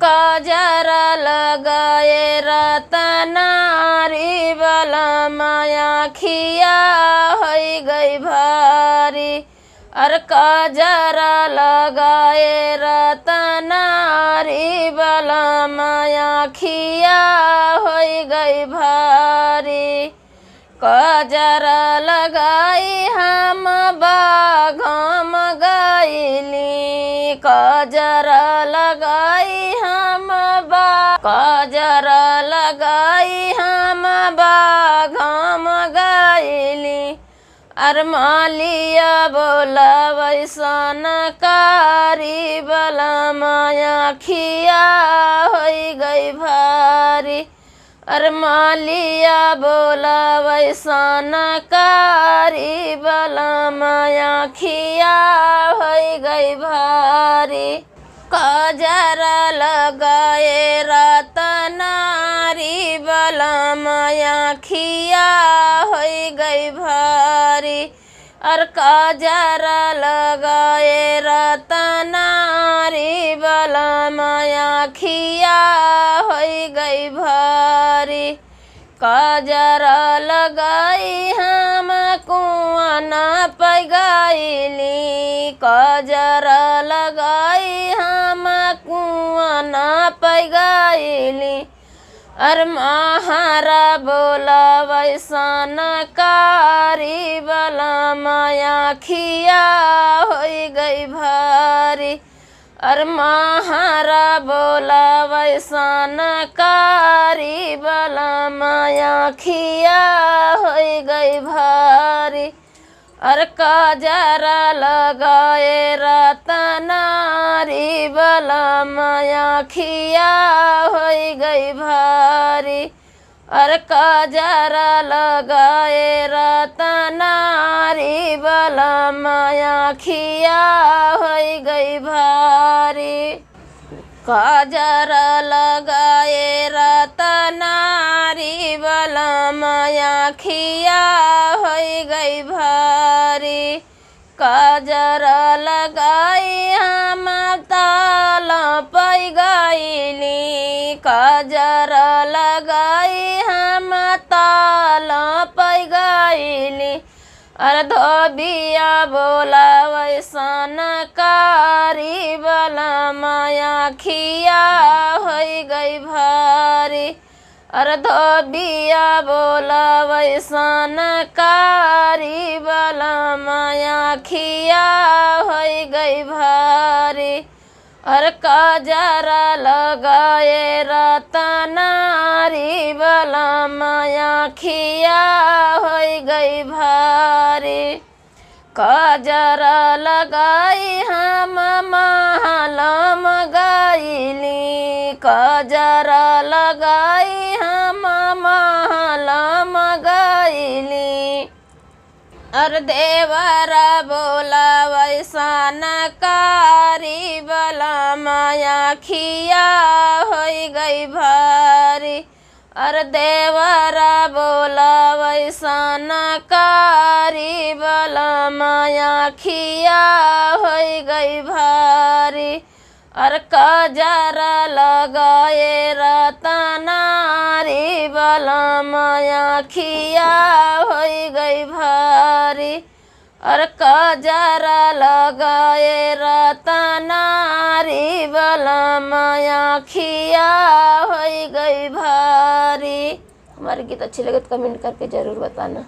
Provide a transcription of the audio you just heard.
काजरा लगाए रतनारी बलमाया खिया हो गई भारी। अरे काजरा लगाए रतनारी बलमाया खिया हो गई भारी। काजरा लगाई हम बागम गईली, काजरा लगाई हम काजरा लगाई हम बागम गईली। अर मालिया बोला वैसन कारी बलमाया खिया हो गई भारी। अरे मालिया बोला वैसन कारी बलमाया खिया हो गई भारी। काजरा लगाए रतनारी बलमाया खिया हो गई भारी। और काजरा लगाए रतनारी बलमाया खिया हो गई भारी। काजरा लगाई हम कुआं न पैगैली, काजरा लगाई हम कुआं न पैगैली। अर महारा बोला वैसन कारी बलमाया खिया हो गई भारी। अर महारा बोला वैसन कारी बलमाया खिया हो गई भारी। अर काजरा लगाए रतनारी बलमाया खिया हो गई भारी। अर काजरा लगाए रतनारी बलमाया खिया हो गई भारी। काजरा लगाए रतनारी बलमाया खिया हो गई भारी। काजरा लगाई हम ताला पैगैली, काजरा लगाई हम ताला पैगैली। अरे धोबिया बोला वैसन कारी बलमाया खिया हो गई भारी। अरे धोबिया बोला वैसन कारी बलमाया खिया हो गई भारी। अरे काजरा लगाए रतनारी बलमाया खिया हो गई भारी। काजरा लगाई हम महलम गईली, काजरा लगाई हम महलम गईली। अर देवरा बोला वैसन कारी बलमाया खिया हो गई भारी। अर देवरा बोला वैसन कारी बलमाया खिया हो गई भारी। अर काजरा लगाए रतनारी बलमाया खिया हो गई भारी। अर काजरा लगाए रतनारी बलमाया खिया हो गई भारी। हमारे गीत अच्छे लगे तो कमेंट करके ज़रूर बताना।